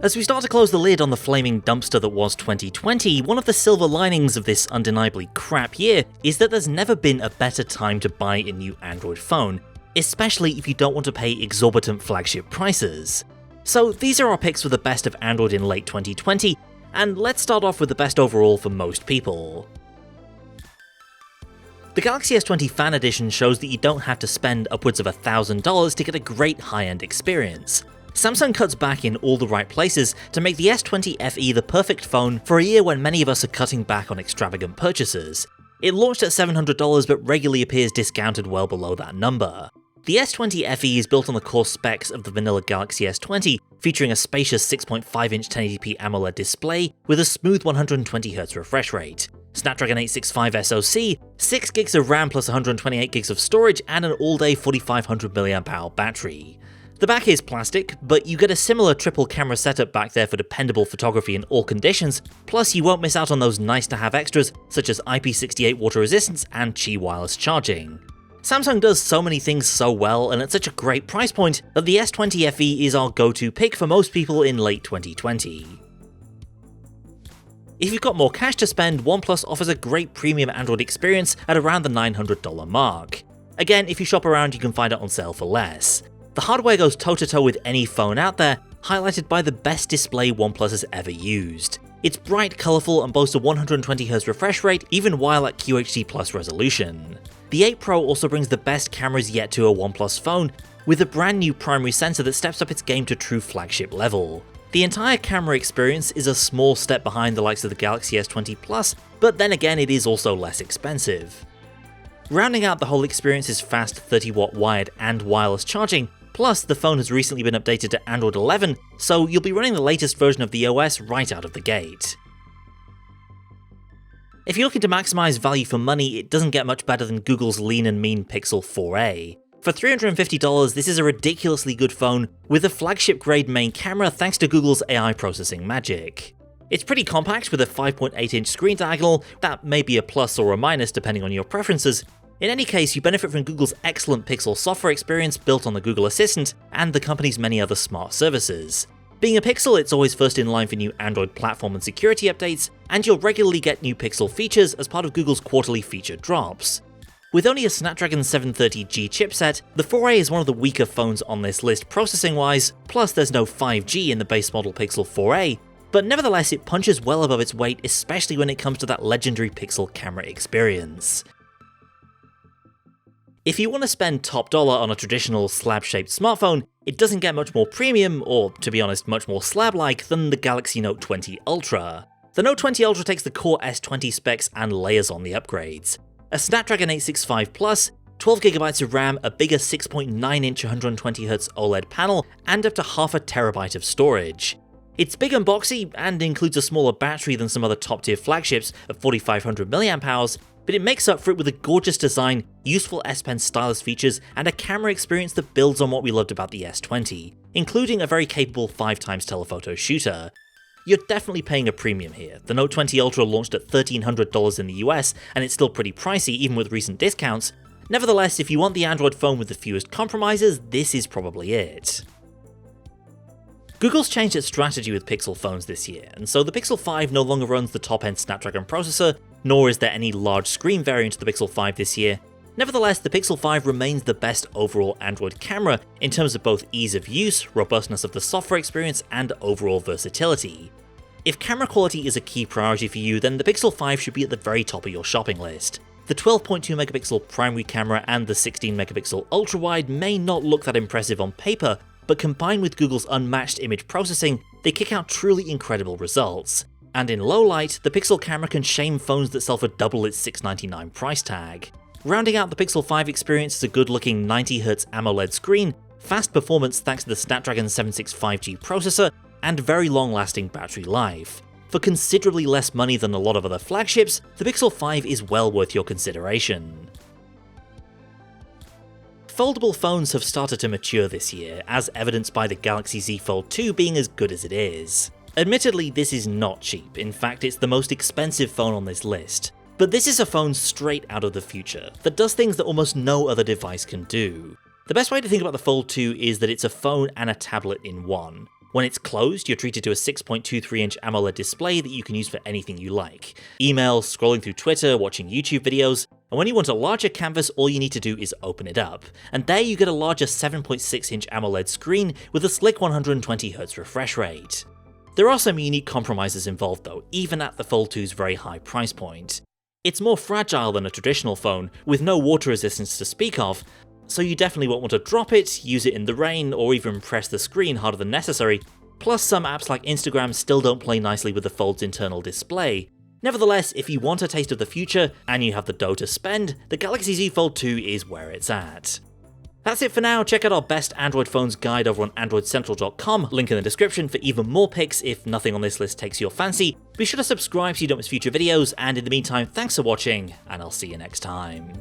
As we start to close the lid on the flaming dumpster that was 2020, one of the silver linings of this undeniably crap year is that there's never been a better time to buy a new Android phone, especially if you don't want to pay exorbitant flagship prices. So these are our picks for the best of Android in late 2020, and let's start off with the best overall for most people. The Galaxy S20 Fan Edition shows that you don't have to spend upwards of $1,000 to get a great high-end experience. Samsung cuts back in all the right places to make the S20 FE the perfect phone for a year when many of us are cutting back on extravagant purchases. It launched at $700 but regularly appears discounted well below that number. The S20 FE is built on the core specs of the vanilla Galaxy S20, featuring a spacious 6.5-inch 1080p AMOLED display with a smooth 120Hz refresh rate, Snapdragon 865 SoC, 6GB of RAM plus 128GB of storage, and an all-day 4500 mAh battery. The back is plastic, but you get a similar triple camera setup back there for dependable photography in all conditions, plus you won't miss out on those nice to have extras such as IP68 water resistance and Qi wireless charging. Samsung does so many things so well and at such a great price point that the S20 FE is our go-to pick for most people in late 2020. If you've got more cash to spend, OnePlus offers a great premium Android experience at around the $900 mark. Again, if you shop around you can find it on sale for less. The hardware goes toe-to-toe with any phone out there, highlighted by the best display OnePlus has ever used. It's bright, colourful, and boasts a 120Hz refresh rate even while at QHD Plus resolution. The 8 Pro also brings the best cameras yet to a OnePlus phone, with a brand new primary sensor that steps up its game to true flagship level. The entire camera experience is a small step behind the likes of the Galaxy S20 Plus, but then again it is also less expensive. Rounding out the whole experience is fast 30W wired and wireless charging, plus the phone has recently been updated to Android 11, so you'll be running the latest version of the OS right out of the gate. If you're looking to maximise value for money, it doesn't get much better than Google's lean and mean Pixel 4a. For $350, this is a ridiculously good phone with a flagship-grade main camera thanks to Google's AI processing magic. It's pretty compact with a 5.8-inch screen diagonal, that may be a plus or a minus depending on your preferences. In any case, you benefit from Google's excellent Pixel software experience built on the Google Assistant and the company's many other smart services. Being a Pixel, it's always first in line for new Android platform and security updates, and you'll regularly get new Pixel features as part of Google's quarterly feature drops. With only a Snapdragon 730G chipset, the 4a is one of the weaker phones on this list processing-wise, plus there's no 5G in the base model Pixel 4a, but nevertheless it punches well above its weight, especially when it comes to that legendary Pixel camera experience. If you want to spend top dollar on a traditional slab-shaped smartphone, it doesn't get much more premium, or to be honest much more slab-like, than the Galaxy Note 20 Ultra. The Note 20 Ultra takes the core S20 specs and layers on the upgrades. A Snapdragon 865 Plus, 12GB of RAM, a bigger 6.9-inch 120Hz OLED panel, and up to half a terabyte of storage. It's big and boxy, and includes a smaller battery than some other top-tier flagships of 4500 mAh, but it makes up for it with a gorgeous design, useful S Pen stylus features, and a camera experience that builds on what we loved about the S20, including a very capable 5x telephoto shooter. You're definitely paying a premium here. The Note 20 Ultra launched at $1,300 in the US, and it's still pretty pricey even with recent discounts. Nevertheless, if you want the Android phone with the fewest compromises, this is probably it. Google's changed its strategy with Pixel phones this year, and so the Pixel 5 no longer runs the top-end Snapdragon processor, nor is there any large screen variant of the Pixel 5 this year. Nevertheless, the Pixel 5 remains the best overall Android camera in terms of both ease of use, robustness of the software experience, and overall versatility. If camera quality is a key priority for you, then the Pixel 5 should be at the very top of your shopping list. The 12.2MP primary camera and the 16MP ultra-wide may not look that impressive on paper, but combined with Google's unmatched image processing, they kick out truly incredible results. And in low light, the Pixel camera can shame phones that sell for double its $699 price tag. Rounding out the Pixel 5 experience is a good-looking 90Hz AMOLED screen, fast performance thanks to the Snapdragon 765G processor, and very long-lasting battery life. For considerably less money than a lot of other flagships, the Pixel 5 is well worth your consideration. Foldable phones have started to mature this year, as evidenced by the Galaxy Z Fold 2 being as good as it is. Admittedly, this is not cheap, in fact it's the most expensive phone on this list. But this is a phone straight out of the future, that does things that almost no other device can do. The best way to think about the Fold 2 is that it's a phone and a tablet in one. When it's closed, you're treated to a 6.23-inch AMOLED display that you can use for anything you like. Email, scrolling through Twitter, watching YouTube videos, and when you want a larger canvas, all you need to do is open it up. And there you get a larger 7.6-inch AMOLED screen with a slick 120Hz refresh rate. There are some unique compromises involved though, even at the Fold 2's very high price point. It's more fragile than a traditional phone, with no water resistance to speak of, so you definitely won't want to drop it, use it in the rain, or even press the screen harder than necessary. Plus, some apps like Instagram still don't play nicely with the Fold's internal display. Nevertheless, if you want a taste of the future, and you have the dough to spend, the Galaxy Z Fold 2 is where it's at. That's it for now. Check out our best Android phones guide over on AndroidCentral.com, link in the description for even more picks if nothing on this list takes your fancy. Be sure to subscribe so you don't miss future videos, and in the meantime, thanks for watching, and I'll see you next time.